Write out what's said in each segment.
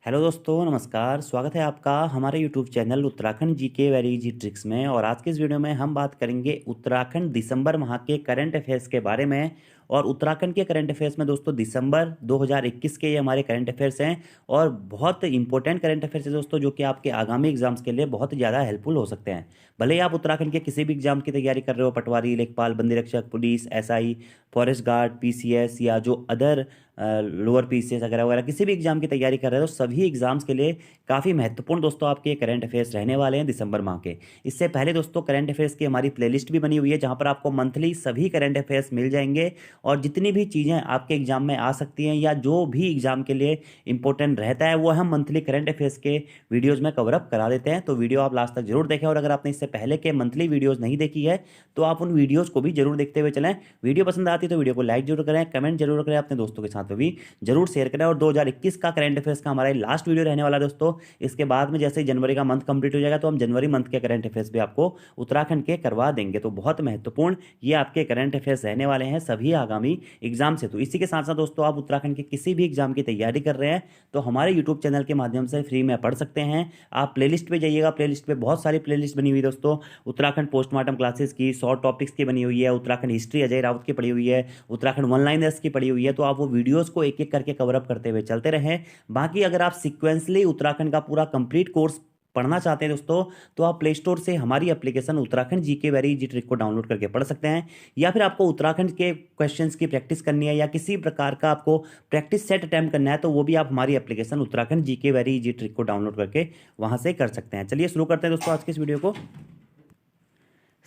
Hello दोस्तों, नमस्कार। स्वागत है आपका हमारे YouTube channel Uttarakhand GK very easy tricks में। और आज के इस वीडियो में हम बात करेंगे उत्तराखंड दिसंबर माह के करंट अफेयर्स के बारे में। और उत्तराखंड के करंट अफेयर्स में दोस्तों दिसंबर 2021 के ये हमारे करंट अफेयर्स हैं। और बहुत इंपॉर्टेंट करंट अफेयर्स है दोस्तों, जो कि आपके आगामी एग्जाम्स के लिए बहुत ज़्यादा हेल्पफुल हो सकते हैं। भले ही आप उत्तराखंड के किसी भी एग्जाम की तैयारी कर रहे हो, पटवारी, लेखपाल, बंदी रक्षक, police, SI, forest guard, PCS या जो अदर लोअर पीसीएस वगैरह वगैरह किसी भी एग्जाम की तैयारी कर रहे हो, तो सभी एग्जाम्स के लिए काफ़ी महत्वपूर्ण दोस्तों आपके करंट अफेयर्स रहने वाले हैं दिसंबर माह के। इससे पहले दोस्तों करंट अफेयर्स की हमारी प्लेलिस्ट भी बनी हुई है, जहां पर आपको मंथली सभी करंट अफेयर्स मिल जाएंगे। और जितनी भी चीज़ें आपके एग्जाम में आ सकती हैं या जो भी एग्जाम के लिए इंपॉर्टेंट रहता है, वो हम मंथली करंट अफेयर्स के वीडियोज़ में कवर अप करा देते हैं। तो वीडियो आप लास्ट तक जरूर देखें। और अगर आपने इससे पहले के मंथली वीडियोज़ नहीं देखी है, तो आप उन वीडियोज़ को भी जरूर देखते हुए चलें। वीडियो पसंद आती है तो वीडियो को लाइक जरूर करें, कमेंट जरूर करें, अपने दोस्तों के साथ भी जरूर शेयर करें। और 2021 का करंट अफेयर्स का हमारा लास्ट वीडियो रहने वाला है दोस्तों। इसके बाद में जैसे ही जनवरी का मंथ कंप्लीट हो जाएगा, तो हम जनवरी मंथ के करंट अफेयर्स भी आपको उत्तराखंड के करवा देंगे। तो बहुत महत्वपूर्ण ये आपके करंट अफेयर्स रहने वाले हैं सभी आगामी एग्जाम से। तो इसी के साथ साथ दोस्तों, आप उत्तराखंड के किसी भी एग्जाम की तैयारी कर रहे हैं, तो हमारे यूट्यूब चैनल के माध्यम से फ्री में पढ़ सकते हैं। आप प्लेलिस्ट पे जाइएगा, प्लेलिस्ट पे बहुत सारी प्लेलिस्ट बनी हुई है दोस्तों। उत्तराखंड पोस्टमार्टम क्लासेस की, शॉर्ट टॉपिक्स की बनी हुई है, उत्तराखंड हिस्ट्री अजय राउत की पड़ी हुई है, उत्तराखंड वन लाइनर्स की पड़ी हुई है। तो आप वो वीडियोस को एक एक करके कवर अप करते हुए चलते रहें। बाकी अगर आप सिक्वेंसली उत्तराखंड का पूरा कंप्लीट कोर्स पढ़ना चाहते हैं दोस्तों, तो आप प्ले स्टोर से हमारी application Uttarakhand GK very easy trick को डाउनलोड करके पढ़ सकते हैं। या फिर आपको उत्तराखंड के क्वेश्चंस की प्रैक्टिस करनी है या किसी प्रकार का आपको प्रैक्टिस सेट अटेम्प्ट करना है, तो वो भी आप हमारी application Uttarakhand GK very easy trick को डाउनलोड करके वहां से कर सकते हैं। चलिए शुरू करते हैं दोस्तों आज के इस वीडियो को।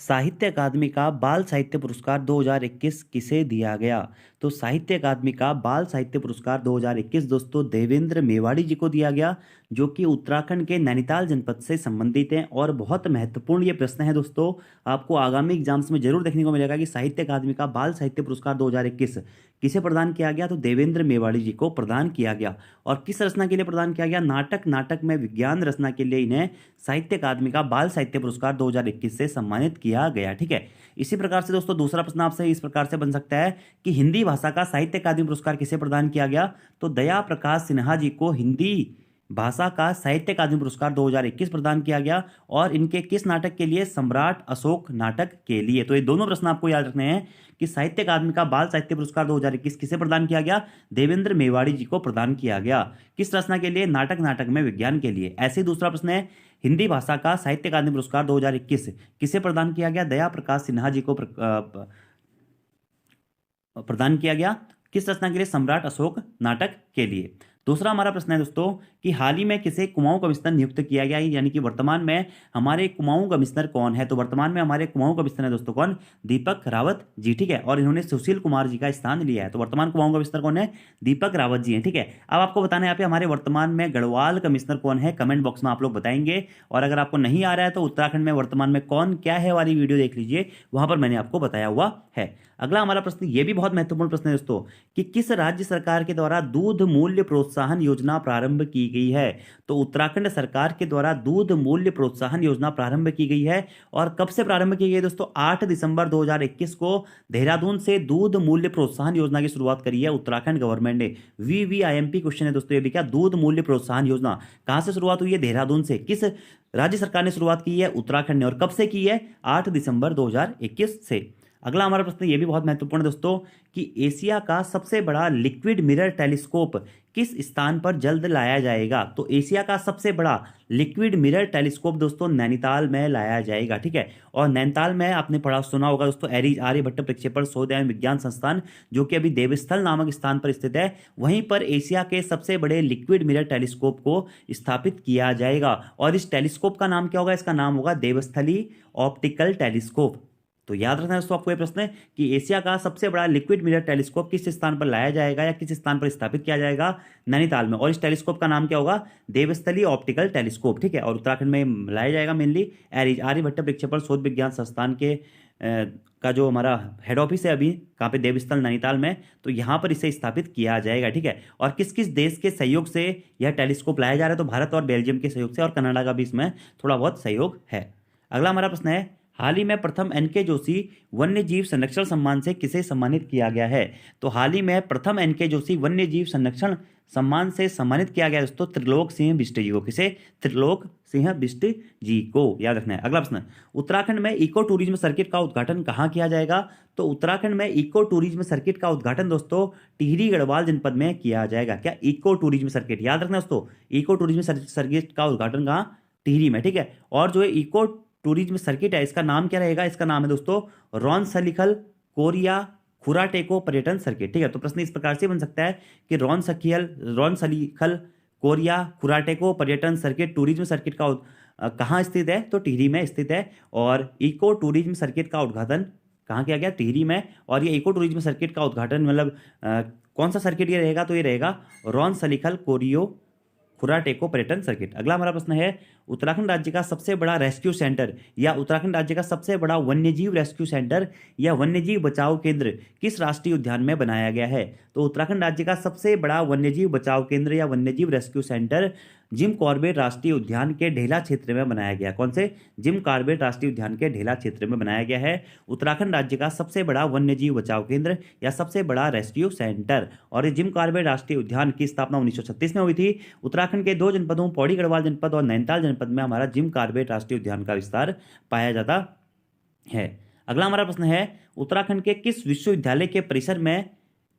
साहित्य अकादमी का बाल साहित्य पुरस्कार 2021 किसे दिया गया? तो साहित्य अकादमी का बाल साहित्य पुरस्कार 2021 दोस्तों देवेंद्र मेवाड़ी जी को दिया गया, जो कि उत्तराखंड के नैनीताल जनपद से संबंधित हैं। और बहुत महत्वपूर्ण ये प्रश्न है दोस्तों, आपको आगामी एग्जाम्स में जरूर देखने को मिलेगा कि साहित्य अकादमी का बाल साहित्य पुरस्कार 2021 किसे प्रदान किया गया? तो देवेंद्र मेवाड़ी जी को प्रदान किया गया। और किस रचना के लिए प्रदान किया गया? नाटक में विज्ञान रचना के लिए इन्हें साहित्य अकादमी का बाल साहित्य पुरस्कार 2021 से सम्मानित किया गया। ठीक है। इसी प्रकार से दोस्तों दूसरा प्रश्न आपसे इस प्रकार से बन सकता है कि हिंदी भाषा का साहित्य अकादमी पुरस्कार किसे प्रदान किया गया? तो दया प्रकाश सिन्हा जी को हिंदी भाषा का साहित्य अकादमी पुरस्कार 2021 प्रदान किया गया। और इनके किस नाटक के लिए? सम्राट अशोक नाटक के लिए। तो ये दोनों प्रश्न आपको याद रखने हैं कि साहित्य अकादमी का बाल साहित्य पुरस्कार 2021 किसे प्रदान किया गया? देवेंद्र मेवाड़ी जी को प्रदान किया गया। किस रचना के लिए? नाटक में विज्ञान के लिए। ऐसे ही दूसरा प्रश्न है, हिंदी भाषा का साहित्य अकादमी पुरस्कार 2021 किसे प्रदान किया गया? दया प्रकाश सिन्हा जी को प्रदान किया गया। किस रचना के लिए? सम्राट अशोक नाटक के लिए। दूसरा हमारा प्रश्न है दोस्तों कि हाल ही में किसे कुमाऊं कमिश्नर नियुक्त किया गया है, यानी कि वर्तमान में हमारे कुमाऊं कमिश्नर कौन है? तो वर्तमान में हमारे कुमाऊं कमिश्नर है दोस्तों कौन? दीपक रावत जी। ठीक है। और इन्होंने सुशील कुमार जी का स्थान लिया है। तो वर्तमान कुमाऊं कमिश्नर कौन है? दीपक रावत जी हैं। ठीक है। अब आपको बताना है यहाँ पे हमारे वर्तमान में गढ़वाल कमिश्नर कौन है, कमेंट बॉक्स में आप लोग बताएंगे। और अगर आपको नहीं आ रहा है तो उत्तराखंड में वर्तमान में कौन क्या है वाली वीडियो देख लीजिए, वहां पर मैंने आपको बताया हुआ है। अगला हमारा प्रश्न, ये भी बहुत महत्वपूर्ण प्रश्न है दोस्तों, कि किस राज्य सरकार के द्वारा दूध मूल्य प्रोत्साहन योजना प्रारंभ की गई है? तो उत्तराखंड सरकार के द्वारा दूध मूल्य प्रोत्साहन योजना प्रारंभ की गई है। और कब से प्रारंभ की गई है दोस्तों? 8 दिसंबर 2021 को देहरादून से दूध मूल्य प्रोत्साहन योजना की शुरुआत करी है उत्तराखंड गवर्नमेंट ने। वीवीआईएमपी क्वेश्चन है दोस्तों ये भी। क्या दूध मूल्य प्रोत्साहन योजना कहां से शुरुआत हुई है? देहरादून से। किस राज्य सरकार ने शुरुआत की है? उत्तराखंड ने। और कब से की है? 8 दिसंबर 2021 से। अगला हमारा प्रश्न ये भी बहुत महत्वपूर्ण है दोस्तों, कि एशिया का सबसे बड़ा लिक्विड मिरर टेलीस्कोप किस स्थान पर जल्द लाया जाएगा? तो एशिया का सबसे बड़ा लिक्विड मिरर टेलीस्कोप दोस्तों नैनीताल में लाया जाएगा। ठीक है। और नैनीताल में आपने पढ़ा सुना होगा दोस्तों, आर्यभट्ट प्रक्षेपण शोध एवं विज्ञान संस्थान, जो कि अभी देवस्थल नामक स्थान पर स्थित है, वहीं पर एशिया के सबसे बड़े लिक्विड मिरर टेलीस्कोप को स्थापित किया जाएगा। और इस टेलीस्कोप का नाम क्या होगा? इसका नाम होगा देवस्थली ऑप्टिकल टेलीस्कोप। तो याद रखना दोस्तों आपको ये प्रश्न है कि एशिया का सबसे बड़ा लिक्विड मिरर टेलीस्कोप किस स्थान पर लाया जाएगा या किस स्थान पर स्थापित किया जाएगा? नैनीताल में। और इस टेलीस्कोप का नाम क्या होगा? Devasthali optical telescope. ठीक है। और उत्तराखंड में लाया जाएगा मेनली आर्यभट्ट प्रक्षेपण शोध विज्ञान संस्थान के का जो हमारा हेड ऑफिस है अभी कहाँ पे? देवस्थल नैनीताल में। तो यहाँ पर इसे स्थापित किया जाएगा। ठीक है। और किस किस देश के सहयोग से यह टेलीस्कोप लाया जा रहा है? तो भारत और बेल्जियम के सहयोग से, और कनाडा का भी इसमें थोड़ा बहुत सहयोग है। अगला हमारा प्रश्न है, हाल ही में प्रथम एनके जोशी वन्य जीव संरक्षण सम्मान से किसे सम्मानित किया गया है? तो हाल ही में प्रथम एनके जोशी वन्य जीव संरक्षण सम्मान से सम्मानित किया गया दोस्तों त्रिलोक सिंह बिष्ट जी को। किसे? त्रिलोक सिंह बिष्ट जी को, याद रखना है। अगला प्रश्न, उत्तराखंड में इको टूरिज्म सर्किट का उद्घाटन कहाँ किया जाएगा? तो उत्तराखंड में इको टूरिज्म सर्किट का उद्घाटन दोस्तों टिहरी गढ़वाल जनपद में किया जाएगा। क्या? इको टूरिज्म सर्किट, याद रखना दोस्तों, इको टूरिज्म सर्किट का उद्घाटन कहाँ? टिहरी में, ठीक है। और जो इको टूरिज्म सर्किट है इसका नाम क्या रहेगा? इसका नाम है दोस्तों रॉनसलीखल कोरिया खुराटेको पर्यटन सर्किट, ठीक है। तो प्रश्न इस प्रकार से बन सकता है कि रॉनसलीखल कोरिया खुराटेको पर्यटन सर्किट टूरिज्म सर्किट का कहाँ स्थित है? तो टिहरी में स्थित है। और इको टूरिज्म सर्किट का उद्घाटन कहाँ किया गया? टिहरी में। और ये इको टूरिज्म सर्किट का उद्घाटन मतलब कौन सा सर्किट ये रहेगा? तो ये रहेगा रॉनसलीखल कोरियो खुराटेको पर्यटन सर्किट। अगला हमारा प्रश्न है, उत्तराखंड राज्य का सबसे बड़ा रेस्क्यू सेंटर या उत्तराखंड राज्य का सबसे बड़ा वन्यजीव रेस्क्यू सेंटर या वन्यजीव बचाव केंद्र किस राष्ट्रीय उद्यान में बनाया गया है? तो उत्तराखंड राज्य का सबसे बड़ा वन्यजीव बचाव केंद्र या वन्यजीव रेस्क्यू सेंटर जिम कॉर्बेट राष्ट्रीय उद्यान के ढेला क्षेत्र में बनाया गया। कौन से? जिम कॉर्बेट राष्ट्रीय उद्यान के ढेला क्षेत्र में बनाया गया है उत्तराखंड राज्य का सबसे बड़ा वन्यजीव बचाव केंद्र या सबसे बड़ा रेस्क्यू सेंटर। और जिम कॉर्बेट राष्ट्रीय उद्यान की स्थापना 1936 में हुई थी। उत्तराखंड के 2 जनपदों पौड़ी गढ़वाल जनपद और नैनीताल जनपद में हमारा जिम कॉर्बेट राष्ट्रीय उद्यान का विस्तार पाया जाता है। अगला हमारा प्रश्न है, उत्तराखंड के किस विश्वविद्यालय के परिसर में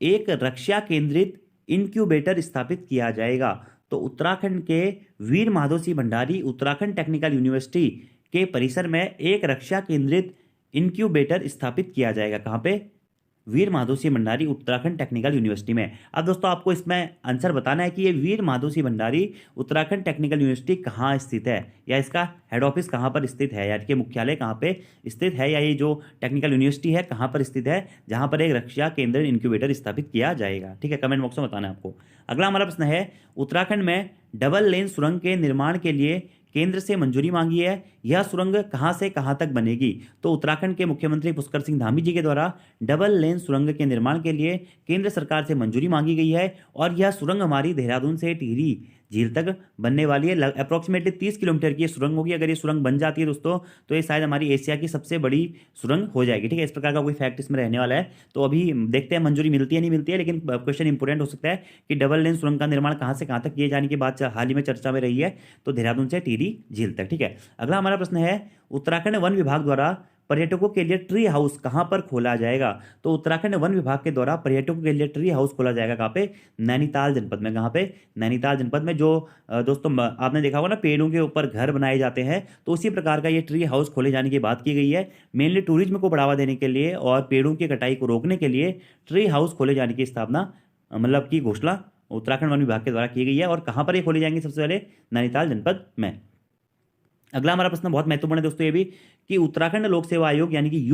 एक रक्षा केंद्रित इंक्यूबेटर स्थापित किया जाएगा? तो उत्तराखंड के वीर माधव सिंह भंडारी उत्तराखंड टेक्निकल यूनिवर्सिटी के परिसर में एक रक्षा केंद्रित इंक्यूबेटर स्थापित किया जाएगा। कहाँ पे? वीर माधव सिंह भंडारी उत्तराखंड टेक्निकल यूनिवर्सिटी में। अब दोस्तों आपको इसमें आंसर बताना है कि ये वीर माधव सिंह भंडारी उत्तराखंड टेक्निकल यूनिवर्सिटी कहाँ स्थित है या इसका हेड ऑफिस कहाँ पर स्थित है, यानी कि मुख्यालय कहाँ पे स्थित है, या ये जो टेक्निकल यूनिवर्सिटी है कहाँ पर स्थित है जहाँ पर एक रक्षा केंद्र इंक्यूबेटर स्थापित किया जाएगा। ठीक है, कमेंट बॉक्स में बताना है आपको। अगला हमारा प्रश्न है, उत्तराखंड में डबल लेन सुरंग के निर्माण के लिए केंद्र से मंजूरी मांगी है। यह सुरंग कहां से कहां तक बनेगी? तो उत्तराखंड के मुख्यमंत्री पुष्कर सिंह धामी जी के द्वारा डबल लेन सुरंग के निर्माण के लिए केंद्र सरकार से मंजूरी मांगी गई है और यह सुरंग हमारी देहरादून से टिहरी झील तक बनने वाली है। अप्रोक्सीमेटली 30 किलोमीटर की ये सुरंग होगी। अगर ये सुरंग बन जाती है दोस्तों तो ये शायद हमारी एशिया की सबसे बड़ी सुरंग हो जाएगी। ठीक है, इस प्रकार का कोई फैक्ट इसमें रहने वाला है। तो अभी देखते हैं मंजूरी मिलती है नहीं मिलती है, लेकिन क्वेश्चन इंपोर्टेंट हो सकता है कि डबल लेन सुरंग का निर्माण कहाँ से कहाँ तक किए जाने की बात हाल ही में चर्चा में रही है, तो देहरादून से टिहरी झील तक। ठीक है, अगला हमारा प्रश्न है, उत्तराखंड वन विभाग द्वारा पर्यटकों के लिए ट्री हाउस कहां पर खोला जाएगा? तो उत्तराखंड वन विभाग के द्वारा पर्यटकों के लिए ट्री हाउस खोला जाएगा कहां पे? नैनीताल जनपद में। कहां पे? नैनीताल जनपद में। जो दोस्तों आपने देखा होगा ना, पेड़ों के ऊपर घर बनाए जाते हैं, तो उसी प्रकार का ये ट्री हाउस खोले जाने की बात की गई है। मेनली टूरिज्म को बढ़ावा देने के लिए और पेड़ों की कटाई को रोकने के लिए ट्री हाउस खोले जाने की स्थापना मतलब की घोषणा उत्तराखंड वन विभाग के द्वारा की गई है। और कहां पर ये खोले जाएंगे? सबसे पहले नैनीताल जनपद में। अगला हमारा प्रश्न बहुत महत्वपूर्ण है दोस्तों ये भी, कि उत्तराखंड लोक सेवा आयोग यानी कि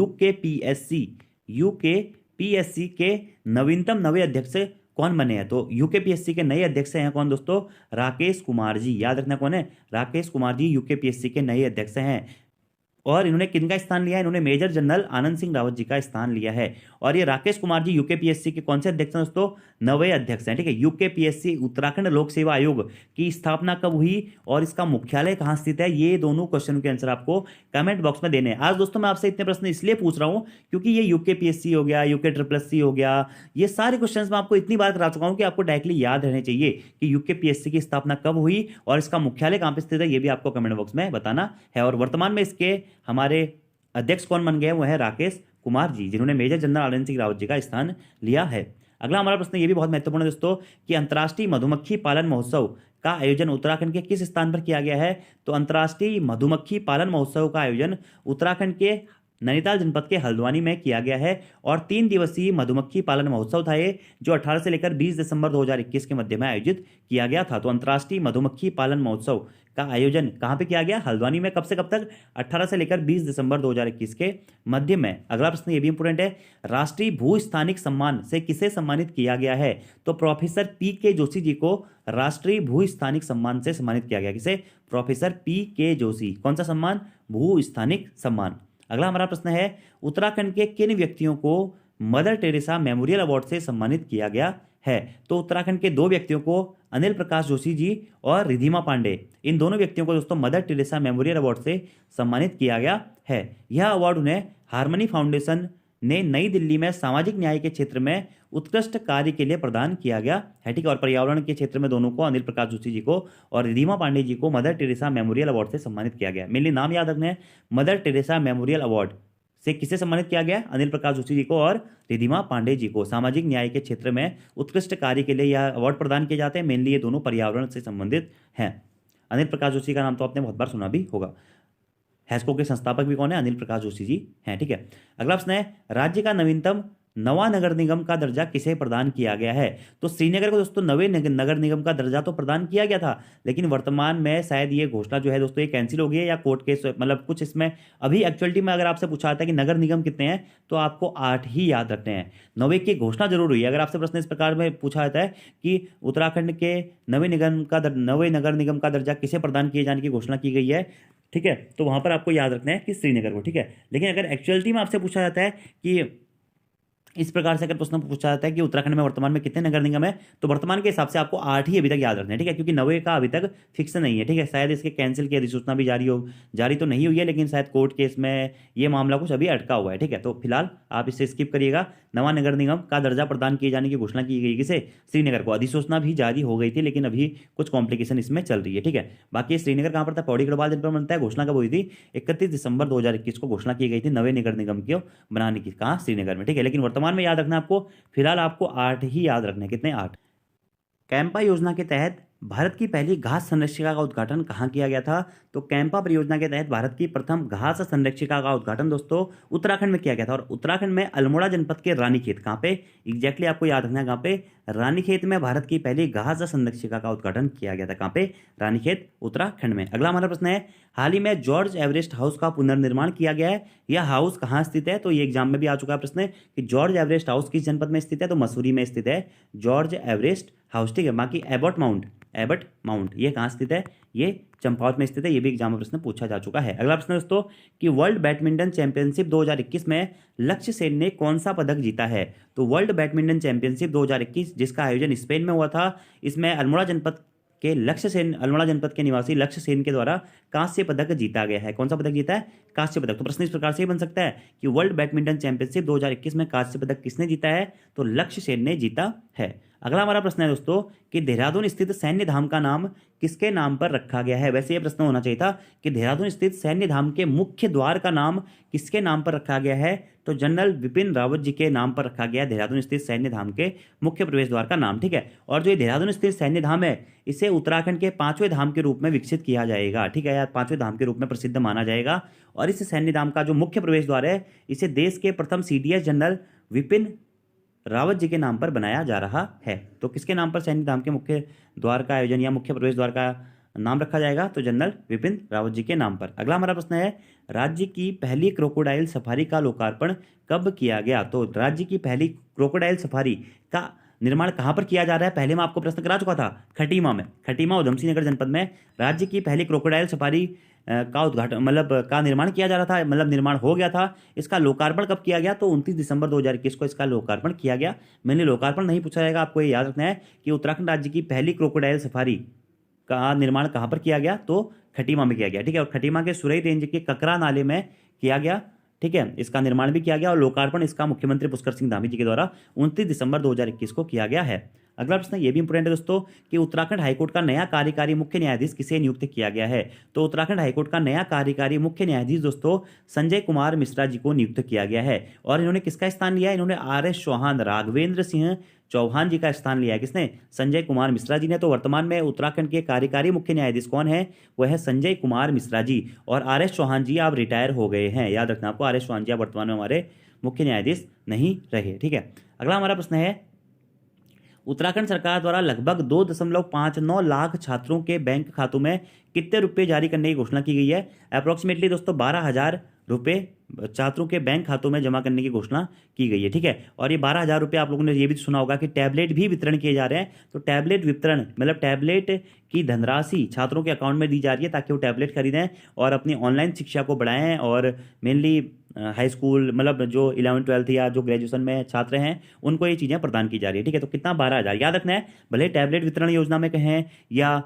यूकेपीएससी के नवीनतम नवे अध्यक्ष कौन बने हैं? तो यूकेपीएससी के नए अध्यक्ष हैं कौन दोस्तों? राकेश कुमार जी। याद रखना कौन है? राकेश कुमार जी यूकेपीएससी के नए अध्यक्ष हैं। और इन्होंने किनका स्थान लिया है? इन्होंने मेजर जनरल आनंद सिंह रावत जी का स्थान लिया है। और ये राकेश कुमार जी यूकेपीएससी के कौन से अध्यक्ष हैं दोस्तों? नवे अध्यक्ष हैं। ठीक है, यूकेपीएससी उत्तराखंड लोक सेवा आयोग की स्थापना कब हुई और इसका मुख्यालय कहां स्थित है? ये दोनों क्वेश्चन के आंसर आपको कमेंट बॉक्स में देने हैं। आज दोस्तों मैं आपसे इतने प्रश्न इसलिए पूछ रहा हूं क्योंकि ये यूकेपीएससी हो गया, यूके हो गया, ये सारे क्वेश्चन मैं आपको इतनी बार करा चुका हूं कि आपको डायरेक्टली याद रहने चाहिए कि यूकेपीएससी की स्थापना कब हुई और इसका मुख्यालय कहां पर स्थित है, ये भी आपको कमेंट बॉक्स में बताना है। और वर्तमान में इसके हमारे अध्यक्ष कौन बन गए? वो है राकेश कुमार जी, जिन्होंने मेजर जनरल आनंद सिंह रावत जी का स्थान लिया है। अगला हमारा प्रश्न ये भी बहुत महत्वपूर्ण है दोस्तों, कि अंतर्राष्ट्रीय मधुमक्खी पालन महोत्सव का आयोजन उत्तराखंड के किस स्थान पर किया गया है? तो अंतर्राष्ट्रीय मधुमक्खी पालन महोत्सव का आयोजन उत्तराखंड के नैनीताल जनपद के हल्द्वानी में किया गया है। और 3 दिवसीय मधुमक्खी पालन महोत्सव था ये, जो 18 से लेकर 20 दिसंबर 2021 के मध्य में आयोजित किया गया था। तो अंतर्राष्ट्रीय मधुमक्खी पालन महोत्सव का आयोजन कहां पे किया गया? हल्द्वानी में। कब से कब तक? 18 से लेकर 20 दिसंबर 2021 के मध्य में। अगला प्रश्न ये भी इंपोर्टेंट है, राष्ट्रीय भू स्थानिक सम्मान से किसे सम्मानित किया गया है? तो प्रोफेसर पी.के. जोशी जी को राष्ट्रीय भू स्थानिक सम्मान से सम्मानित किया गया। किसे? Professor P K. जोशी। कौन सा सम्मान? भू स्थानिक सम्मान। अगला हमारा प्रश्न है, उत्तराखंड के किन व्यक्तियों को मदर टेरेसा मेमोरियल अवार्ड से सम्मानित किया गया है? तो उत्तराखंड के 2 व्यक्तियों को, अनिल प्रकाश जोशी जी और रिधिमा पांडे, इन दोनों व्यक्तियों को दोस्तों मदर टेरेसा मेमोरियल अवार्ड से सम्मानित किया गया है। यह अवार्ड उन्हें हार्मनी फाउंडेशन ने नई दिल्ली में सामाजिक न्याय के क्षेत्र में उत्कृष्ट कार्य के लिए प्रदान किया गया है, ठीक है। और पर्यावरण के क्षेत्र में दोनों को, अनिल प्रकाश जोशी जी को और रिधिमा पांडे जी को, मदर टेरेसा मेमोरियल अवार्ड से सम्मानित किया गया। मेनली नाम याद रखना है, मदर टेरेसा मेमोरियल अवार्ड से किसे सम्मानित किया गया? अनिल प्रकाश जोशी जी को और रिधिमा पांडे जी को। सामाजिक न्याय के क्षेत्र में उत्कृष्ट कार्य के लिए यह अवार्ड प्रदान किए जाते हैं। मेनली ये दोनों पर्यावरण से संबंधित हैं। अनिल प्रकाश जोशी का नाम तो आपने बहुत बार सुना भी होगा। हैस्को के संस्थापक भी कौन है? अनिल प्रकाश जोशी जी हैं, ठीक है। अगला प्रश्न है, राज्य का नवीनतम नवा नगर निगम का दर्जा किसे प्रदान किया गया है? तो श्रीनगर को दोस्तों नवे नगर निगम का दर्जा तो प्रदान किया गया था, लेकिन वर्तमान में शायद ये घोषणा जो है दोस्तों ये कैंसिल हो गई है, या कोर्ट केस, मतलब कुछ इसमें अभी एक्चुअलिटी में अगर आपसे पूछा जाता है कि नगर निगम कितने हैं, तो आपको 8 ही याद रखने हैं। 9वें की घोषणा जरूर हुई है। अगर आपसे प्रश्न इस प्रकार में पूछा जाता है कि उत्तराखंड के नवे नगर निगम का दर्जा किसे प्रदान किए जाने की घोषणा की गई है, ठीक है, तो वहां पर आपको याद रखना है कि श्रीनगर को, ठीक है। लेकिन अगर एक्चुअलिटी में आपसे पूछा जाता है कि इस प्रकार से अगर प्रश्न पूछा जाता है कि उत्तराखंड में वर्तमान में कितने नगर निगम है, तो वर्तमान के हिसाब से आपको 8 ही अभी तक याद रखना है, ठीक है, क्योंकि 9वें का अभी तक फिक्स नहीं है, ठीक है। शायद इसके कैंसिल की अधिसूचना भी जारी तो नहीं हुई है, लेकिन शायद कोर्ट केस में ये मामला कुछ अभी अटका हुआ है, ठीक है। तो फिलहाल आप इसे स्किप करिएगा। नवा नगर निगम का दर्जा प्रदान किए जाने की घोषणा की गई किसे? श्रीनगर को। अधिसूचना भी जारी हो गई थी, लेकिन अभी कुछ कॉम्प्लिकेशन इसमें चल रही है, ठीक है। बाकी श्रीनगर कहाँ पर था? पौड़ी गढ़वाल जनपद बनता है। घोषणा कब हुई थी? 31 दिसंबर 2021 को घोषणा की गई थी नवे नगर निगम को बनाने की। कहाँ? श्रीनगर में, ठीक है। लेकिन वर्तमान में याद रखना आपको, फिलहाल आपको 8 ही याद रखने। कितने? 8। कैंपा योजना के तहत भारत की पहली घास संरक्षिका का उद्घाटन कहाँ किया गया था? तो कैंपा परियोजना के तहत भारत की प्रथम घास संरक्षिका का उद्घाटन दोस्तों उत्तराखंड में किया गया था, और उत्तराखंड में अल्मोड़ा जनपद के रानीखेत। कहाँ पे एग्जैक्टली आपको याद रखना है, कहाँ पे? रानीखेत में भारत की पहली घास संरक्षिका का उद्घाटन किया गया था। कहाँ पे? रानीखेत, उत्तराखंड में। अगला हमारा प्रश्न है, हाल ही में जॉर्ज एवरेस्ट हाउस का पुनर्निर्माण किया गया है। यह हाउस कहाँ स्थित है? तो ये एग्जाम में भी आ चुका है प्रश्न कि जॉर्ज एवरेस्ट हाउस किस जनपद में स्थित है? तो मसूरी में स्थित है जॉर्ज एवरेस्ट हाउस, ठीक है। बाकी एबट माउंट ये कहाँ स्थित है? ये चंपावत में स्थित है। ये भी एग्जाम में प्रश्न पूछा जा चुका है। अगला प्रश्न दोस्तों कि वर्ल्ड बैडमिंटन चैंपियनशिप 2021 में लक्ष्य सेन ने कौन सा पदक जीता है? तो वर्ल्ड बैडमिंटन चैंपियनशिप 2021 जिसका आयोजन स्पेन में हुआ था, इसमें अल्मोड़ा जनपद के निवासी लक्ष्य सेन के द्वारा कांस्य पदक जीता गया है। कौन सा पदक जीता है? कांस्य पदक। तो प्रश्न इस प्रकार से बन सकता है कि वर्ल्ड बैडमिंटन चैंपियनशिप 2021 में कांस्य पदक किसने जीता है? तो लक्ष्य सेन ने जीता है। अगला हमारा प्रश्न है दोस्तों कि देहरादून स्थित सैन्य धाम का नाम किसके नाम पर रखा गया है? वैसे यह प्रश्न होना चाहिए था कि देहरादून स्थित सैन्य धाम के मुख्य द्वार का नाम किसके नाम पर रखा गया है? तो जनरल विपिन रावत जी के नाम पर रखा गया है देहरादून स्थित सैन्य धाम के मुख्य प्रवेश द्वार का नाम, ठीक है। और जो ये देहरादून स्थित सैन्य धाम है, इसे उत्तराखंड के 5वें धाम के रूप में विकसित किया जाएगा, ठीक है, या 5वें धाम के रूप में प्रसिद्ध माना जाएगा। और इस सैन्य धाम का जो मुख्य प्रवेश द्वार है, इसे देश के प्रथम CDS जनरल विपिन रावत जी के नाम पर बनाया जा रहा है। तो किसके नाम पर सैन्य धाम के मुख्य द्वार का आयोजन या मुख्य प्रवेश द्वार का नाम रखा जाएगा? तो जनरल विपिन रावत जी के नाम पर। अगला हमारा प्रश्न है, राज्य की पहली क्रोकोडाइल सफारी का लोकार्पण कब किया गया? तो राज्य की पहली क्रोकोडाइल सफारी का निर्माण कहाँ पर किया जा रहा है? पहले मैं आपको प्रश्न करा चुका था, खटीमा में। खटीमा उधमसिंह नगर जनपद में राज्य की पहली क्रोकोडाइल सफारी का उद्घाटन का निर्माण किया जा रहा था, मतलब निर्माण हो गया था। इसका लोकार्पण कब किया गया? तो 29 दिसंबर 2021 को इसका लोकार्पण किया गया। मैंने लोकार्पण नहीं पूछा जाएगा, आपको ये याद रखना है कि उत्तराखंड राज्य की पहली क्रोकोडाइल सफारी का निर्माण कहाँ पर किया गया? तो खटीमा में किया गया, ठीक है। और खटीमा के सुरई रेंज के ककरा नाले में किया गया, ठीक है। इसका निर्माण भी किया गया और लोकार्पण इसका मुख्यमंत्री पुष्कर सिंह धामी जी के द्वारा 29 दिसंबर 2021 को किया गया है। अगला प्रश्न ये भी इंपोर्टेंट है दोस्तों कि उत्तराखंड हाईकोर्ट का नया कार्यकारी मुख्य न्यायाधीश किसे नियुक्त किया गया है? तो उत्तराखंड हाईकोर्ट का नया कार्यकारी मुख्य न्यायाधीश दोस्तों संजय कुमार मिश्रा जी को नियुक्त किया गया है। और इन्होंने किसका स्थान लिया है? इन्होंने RS चौहान, राघवेंद्र सिंह चौहान जी का स्थान लिया है। किसने? संजय कुमार मिश्रा जी ने। तो वर्तमान में उत्तराखंड के कार्यकारी मुख्य न्यायाधीश कौन है? वह है संजय कुमार मिश्रा जी। और RS चौहान जी आप रिटायर हो गए हैं, याद रखना आपको, RS चौहान जी आप वर्तमान में हमारे मुख्य न्यायाधीश नहीं रहे, ठीक है। अगला हमारा प्रश्न है, उत्तराखंड सरकार द्वारा लगभग 2.59 लाख छात्रों के बैंक खातों में कितने रुपए जारी करने की घोषणा की गई है? अप्रोक्सीमेटली दोस्तों 12,000 रुपये छात्रों के बैंक खातों में जमा करने की घोषणा की गई है, ठीक है। और ये 12,000 रुपये आप लोगों ने ये भी सुना होगा कि टैबलेट भी वितरण किए जा रहे हैं। तो टैबलेट वितरण मतलब टैबलेट की धनराशि छात्रों के अकाउंट में दी जा रही है ताकि वो टैबलेट खरीदें और अपनी ऑनलाइन शिक्षा को बढ़ाएं। और मेनली हाई स्कूल मतलब जो 11th 12th या जो ग्रेजुएशन में छात्र हैं उनको ये चीज़ें प्रदान की जा रही है, ठीक है। तो कितना? 12,000 याद रखना है। भले टैबलेट वितरण योजना में कहें या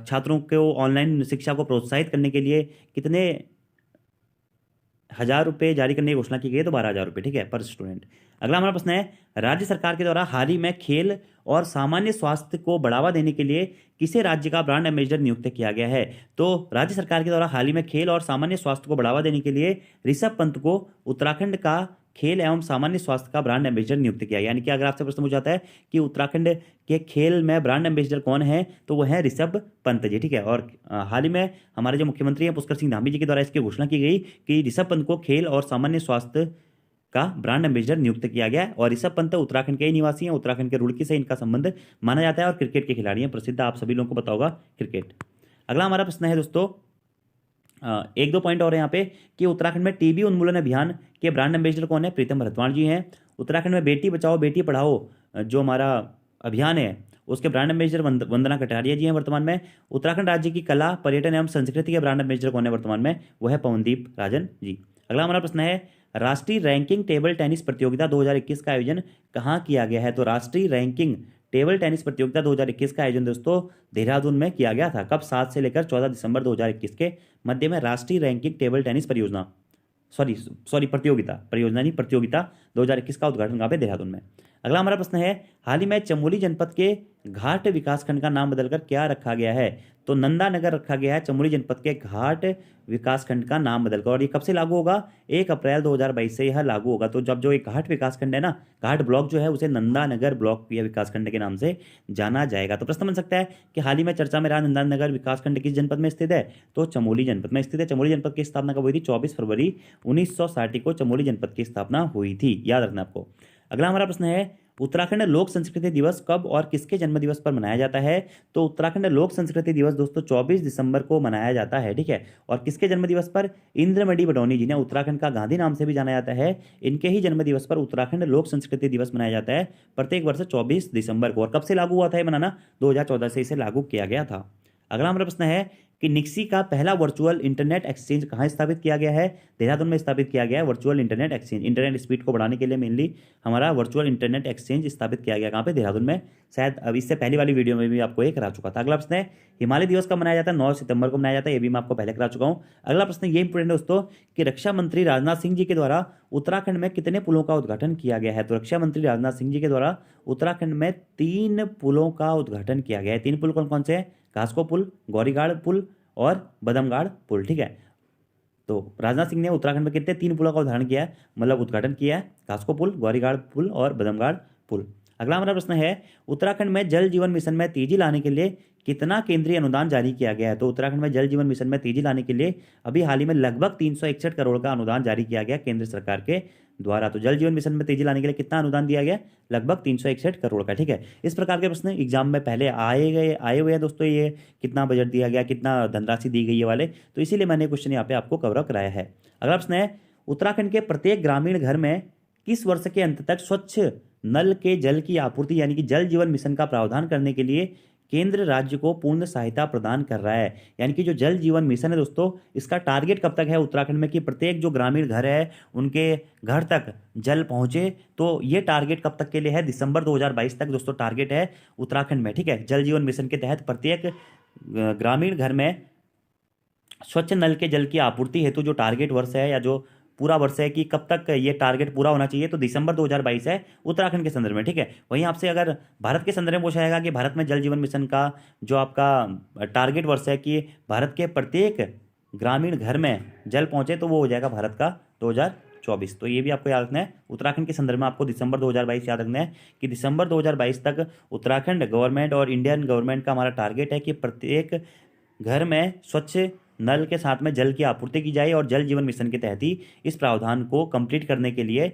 छात्रों को ऑनलाइन शिक्षा को प्रोत्साहित करने के लिए कितने 1,000 रुपये जारी करने की घोषणा की गई है, तो 12,000 रुपये, ठीक है, पर स्टूडेंट। अगला हमारा प्रश्न है, राज्य सरकार के द्वारा हाल ही में खेल और सामान्य स्वास्थ्य को बढ़ावा देने के लिए किसे राज्य का ब्रांड एम्बेसडर नियुक्त किया गया है? तो राज्य सरकार के द्वारा हाल ही में खेल और सामान्य स्वास्थ्य को बढ़ावा देने के लिए ऋषभ पंत को उत्तराखंड का खेल एवं सामान्य स्वास्थ्य का ब्रांड एम्बेसडर नियुक्त किया। यानी कि अगर आपसे प्रश्न पूछा जाता है कि उत्तराखंड के खेल में ब्रांड एम्बेसडर कौन है, तो वो है ऋषभ पंत जी, ठीक है। और हाल ही में हमारे जो मुख्यमंत्री हैं पुष्कर सिंह धामी जी के द्वारा इसकी घोषणा की गई कि ऋषभ पंत को खेल और सामान्य स्वास्थ्य का ब्रांड एम्बेसडर नियुक्त किया गया है। और ऋषभ पंत उत्तराखंड के ही निवासी हैं, उत्तराखंड के रुड़की से इनका संबंध माना जाता है और क्रिकेट के खिलाड़ी हैं, प्रसिद्ध, आप सभी लोगों को पता होगा क्रिकेट। अगला हमारा प्रश्न है दोस्तों, एक दो पॉइंट और यहाँ पे कि उत्तराखंड में टीबी उन्मूलन अभियान के ब्रांड एम्बेसडर कौन है? प्रीतम भरतवाल जी हैं। उत्तराखंड में बेटी बचाओ बेटी पढ़ाओ जो हमारा अभियान है उसके ब्रांड एम्बेसडर वंदना कटारिया जी हैं वर्तमान में। उत्तराखंड राज्य की कला पर्यटन एवं संस्कृति के ब्रांड एम्बेसडर कौन है वर्तमान में? वो है पवनदीप राजन जी। अगला हमारा प्रश्न है, राष्ट्रीय रैंकिंग टेबल टेनिस प्रतियोगिता 2021 का आयोजन कहाँ किया गया है? तो राष्ट्रीय रैंकिंग टेबल टेनिस प्रतियोगिता 2021 का आयोजन दोस्तों देहरादून में किया गया था। कब? 7 से लेकर 14 दिसंबर 2021 के मध्य में राष्ट्रीय रैंकिंग टेबल टेनिस परियोजना प्रतियोगिता 2021 का उद्घाटन कहाँ पे? देहरादून में। अगला हमारा प्रश्न है, हाल ही में चमोली जनपद के घाट विकासखंड का नाम बदलकर क्या रखा गया है? तो नंदा नगर रखा गया है चमोली जनपद के घाट विकासखंड का नाम बदलकर। और ये कब से लागू होगा? 1 अप्रैल 2022 से यह लागू होगा। तो जब जो एक घाट विकासखंड है ना, घाट ब्लॉक जो है उसे नंदा नगर ब्लॉक या विकासखंड के नाम से जाना जाएगा। तो प्रश्न बन सकता है कि हाल ही में चर्चा में रहा नंदा नगर विकासखंड किस जनपद में स्थित है? तो चमोली जनपद में स्थित है। चमोली जनपद की स्थापना कब हुई थी? 24 फरवरी 1960 को चमोली जनपद की स्थापना हुई थी, याद रखना आपको। अगला हमारा प्रश्न है, उत्तराखंड लोक संस्कृति दिवस कब और किसके जन्म दिवस पर मनाया जाता है? तो उत्तराखंड लोक संस्कृति दिवस दोस्तों 24 दिसंबर को मनाया जाता है, ठीक है। और किसके जन्म दिवस पर? इंद्रमणि बडौनी, जिन्हें उत्तराखंड का गांधी नाम से भी जाना जाता है, इनके ही जन्म दिवस पर उत्तराखंड लोक संस्कृति दिवस मनाया जाता है प्रत्येक वर्ष 24 दिसंबर को। और कब से लागू हुआ था ये मनाना? 2014 से इसे लागू किया गया था। अगला हमारा प्रश्न है कि निक्सी का पहला वर्चुअल इंटरनेट एक्सचेंज कहाँ स्थापित किया गया है? देहरादून में स्थापित किया गया है virtual internet exchange. Internet speed को बढ़ाने के लिए मेनली हमारा वर्चुअल इंटरनेट एक्सचेंज स्थापित किया गया कहाँ पे? देहरादून में। शायद अब इससे पहली वाली वीडियो में भी आपको ये करा चुका था। अगला प्रश्न है, हिमालय दिवस कब मनाया जाता है? 9 सितंबर को मनाया जाता है, ये भी मैं आपको पहले करा चुका हूँ। अगला प्रश्न ये इंपोर्टेंट है दोस्तों कि रक्षा मंत्री राजनाथ सिंह जी के द्वारा उत्तराखंड में कितने पुलों का उद्घाटन किया गया है? तो रक्षा मंत्री राजनाथ सिंह जी के द्वारा उत्तराखंड में 3 पुलों का उद्घाटन किया गया है। 3 पुल कौन कौन से हैं? घासको पुल, गौरीगाड़ पुल और बदमगाड़ पुल, ठीक है। तो राजनाथ सिंह ने उत्तराखंड में कितने 3 पुलों का उद्घाटन किया है, मतलब उद्घाटन किया है? घासको पुल, गौरीगाड़ पुल और बदमगाड़ पुल। अगला हमारा प्रश्न है, उत्तराखंड में जल जीवन मिशन में तेजी लाने के लिए कितना केंद्रीय अनुदान जारी किया गया है? तो उत्तराखंड में जल जीवन मिशन में तेजी लाने के लिए अभी हाल ही में लगभग 361 करोड़ का अनुदान जारी किया गया केंद्र सरकार के द्वारा। तो जल जीवन मिशन में तेजी लाने के लिए कितना अनुदान दिया गया? लगभग 361 करोड़ का, ठीक है। इस प्रकार के प्रश्न एग्जाम में पहले आए हुए हैं दोस्तों, ये कितना बजट दिया गया, कितना धनराशि दी गई है वाले, तो इसीलिए मैंने क्वेश्चन यहाँ पे आपको कवर अप कराया है। अगला प्रश्न है, उत्तराखंड के प्रत्येक ग्रामीण घर में किस वर्ष के अंत तक स्वच्छ नल के जल की आपूर्ति यानी कि जल जीवन मिशन का प्रावधान करने के लिए केंद्र राज्य को पूर्ण सहायता प्रदान कर रहा है? यानी कि जो जल जीवन मिशन है दोस्तों, इसका टारगेट कब तक है उत्तराखंड में कि प्रत्येक जो ग्रामीण घर है उनके घर तक जल पहुंचे? तो ये टारगेट कब तक के लिए है? दिसंबर 2022 तक दोस्तों टारगेट है उत्तराखंड में, ठीक है। जल जीवन मिशन के तहत प्रत्येक ग्रामीण घर में स्वच्छ नल के जल की आपूर्ति हेतु जो टारगेट वर्ष है या जो पूरा वर्ष है कि कब तक ये टारगेट पूरा होना चाहिए, तो दिसंबर 2022 है उत्तराखंड के संदर्भ में, ठीक है। वहीं आपसे अगर भारत के संदर्भ में पूछा जाएगा कि भारत में जल जीवन मिशन का जो आपका टारगेट वर्ष है कि भारत के प्रत्येक ग्रामीण घर में जल पहुंचे, तो वो हो जाएगा भारत का 2024। तो ये भी आपको याद रखना है। उत्तराखंड के संदर्भ में आपको दिसंबर 2022 याद रखना है कि दिसंबर 2022 तक उत्तराखंड गवर्नमेंट और इंडियन गवर्नमेंट का हमारा टारगेट है कि प्रत्येक घर में स्वच्छ नल के साथ में जल की आपूर्ति की जाए और जल जीवन मिशन के तहत ही इस प्रावधान को कंप्लीट करने के लिए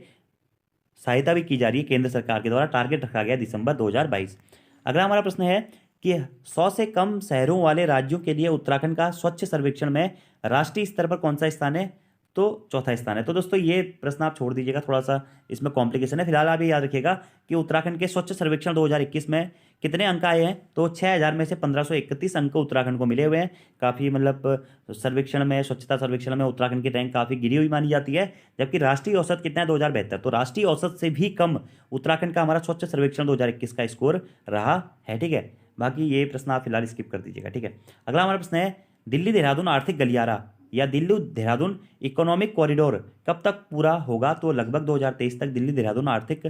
सहायता भी की जा रही है केंद्र सरकार के द्वारा। टारगेट रखा गया दिसंबर 2022। अगला हमारा प्रश्न है कि 100 से कम शहरों वाले राज्यों के लिए उत्तराखंड का स्वच्छ सर्वेक्षण में राष्ट्रीय स्तर पर कौन सा स्थान है? तो चौथा स्थान है। तो दोस्तों ये प्रश्न आप छोड़ दीजिएगा, थोड़ा सा इसमें कॉम्प्लिकेशन है। फिलहाल आप ये याद रखिएगा कि उत्तराखंड के स्वच्छ सर्वेक्षण 2021 में कितने अंक आए हैं? तो 6000 में से 1531 अंक उत्तराखंड को मिले हुए हैं। काफ़ी मतलब सर्वेक्षण में, स्वच्छता सर्वेक्षण में उत्तराखंड की रैंक काफ़ी गिरी हुई मानी जाती है। जबकि राष्ट्रीय औसत कितना है? 2072। तो राष्ट्रीय औसत से भी कम उत्तराखंड का हमारा स्वच्छ सर्वेक्षण 2021 का स्कोर रहा है, ठीक है। बाकी ये प्रश्न आप फिलहाल स्किप कर दीजिएगा, ठीक है। अगला हमारा प्रश्न है, दिल्ली देहरादून आर्थिक गलियारा या दिल्ली देहरादून इकोनॉमिक कॉरिडोर कब तक पूरा होगा? तो लगभग 2023 तक दिल्ली देहरादून आर्थिक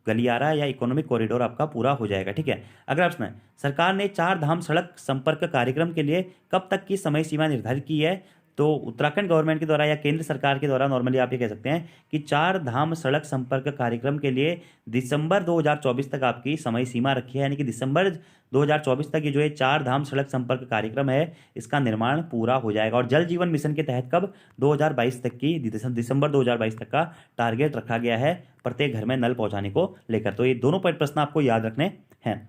गलियारा या इकोनॉमिक कॉरिडोर आपका पूरा हो जाएगा। ठीक है, अगला प्रश्न है, सरकार ने 4 धाम सड़क संपर्क कार्यक्रम के लिए कब तक की समय सीमा निर्धारित की है? तो उत्तराखंड गवर्नमेंट के द्वारा या केंद्र सरकार के द्वारा नॉर्मली आप ये कह सकते हैं कि 4 धाम सड़क संपर्क कार्यक्रम के लिए दिसंबर 2024 तक आपकी समय सीमा रखी है, यानी कि दिसंबर 2024 तक ये जो है 4 धाम सड़क संपर्क कार्यक्रम है इसका निर्माण पूरा हो जाएगा। और जल जीवन मिशन के तहत कब? 2022 तक की दिसंबर 2022 तक का टारगेट रखा गया है प्रत्येक घर में नल पहुंचाने को लेकर। तो ये दोनों प्रश्न आपको याद रखने हैं।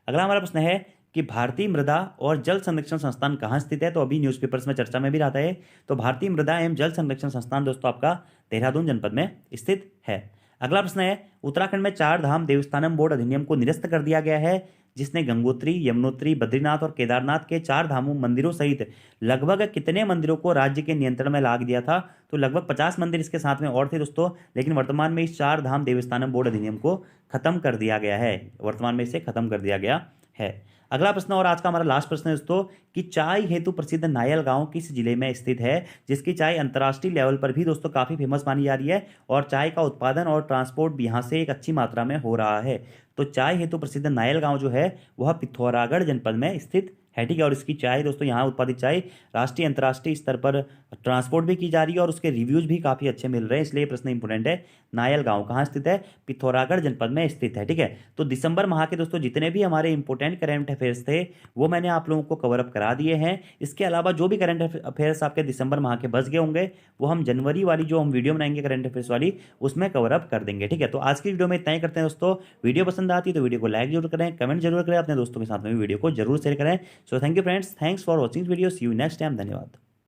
अगला हमारा प्रश्न है कि भारतीय मृदा और जल संरक्षण संस्थान कहाँ स्थित है? तो अभी न्यूज़पेपर्स में चर्चा में भी रहता है। तो भारतीय मृदा एवं जल संरक्षण संस्थान दोस्तों आपका देहरादून जनपद में स्थित है। अगला प्रश्न है, उत्तराखंड में 4 धाम देवस्थानम बोर्ड अधिनियम को निरस्त कर दिया गया है, जिसने गंगोत्री, यमुनोत्री, बद्रीनाथ और केदारनाथ के 4 धामों मंदिरों सहित लगभग कितने मंदिरों को राज्य के नियंत्रण में ला दिया था? तो लगभग 50 मंदिर इसके साथ में और थे दोस्तों, लेकिन वर्तमान में इस 4 धाम देवस्थानम बोर्ड अधिनियम को खत्म कर दिया गया है, वर्तमान में इसे खत्म कर दिया गया है। अगला प्रश्न और आज का हमारा लास्ट प्रश्न है दोस्तों कि चाय हेतु प्रसिद्ध नायल गांव किस जिले में स्थित है, जिसकी चाय अंतर्राष्ट्रीय लेवल पर भी दोस्तों काफ़ी फेमस मानी जा रही है और चाय का उत्पादन और ट्रांसपोर्ट भी यहाँ से एक अच्छी मात्रा में हो रहा है। तो चाय हेतु प्रसिद्ध नायल गांव जो है वह पिथौरागढ़ जनपद में स्थित है। ठीक है, और इसकी चाय दोस्तों यहाँ उत्पादित चाय राष्ट्रीय अंतर्राष्ट्रीय स्तर पर ट्रांसपोर्ट भी की जा रही है और उसके रिव्यूज भी काफ़ी अच्छे मिल रहे हैं, इसलिए प्रश्न इंपोर्टेंट है। नायल गांव कहाँ स्थित है? पिथौरागढ़ जनपद में स्थित है। ठीक है, तो दिसंबर माह के दोस्तों जितने भी हमारे इंपोर्टेंट करंट अफेयर्स थे वो मैंने आप लोगों को कवर अप करा दिए हैं। इसके अलावा जो भी करंट अफेयर्स आपके दिसंबर माह के बच गए होंगे वो हम जनवरी वाली जो हम वीडियो बनाएंगे करंट अफेयर्स वाली उसमें कवर अप कर देंगे। ठीक है, तो आज की वीडियो में इतना ही करते हैं दोस्तों। वीडियो पसंद आती है तो वीडियो को लाइक जरूर करें, कमेंट जरूर करें, अपने दोस्तों के साथ में भी वीडियो को जरूर शेयर करें। So thank you friends, thanks for watching video, see you next time, धन्यवाद।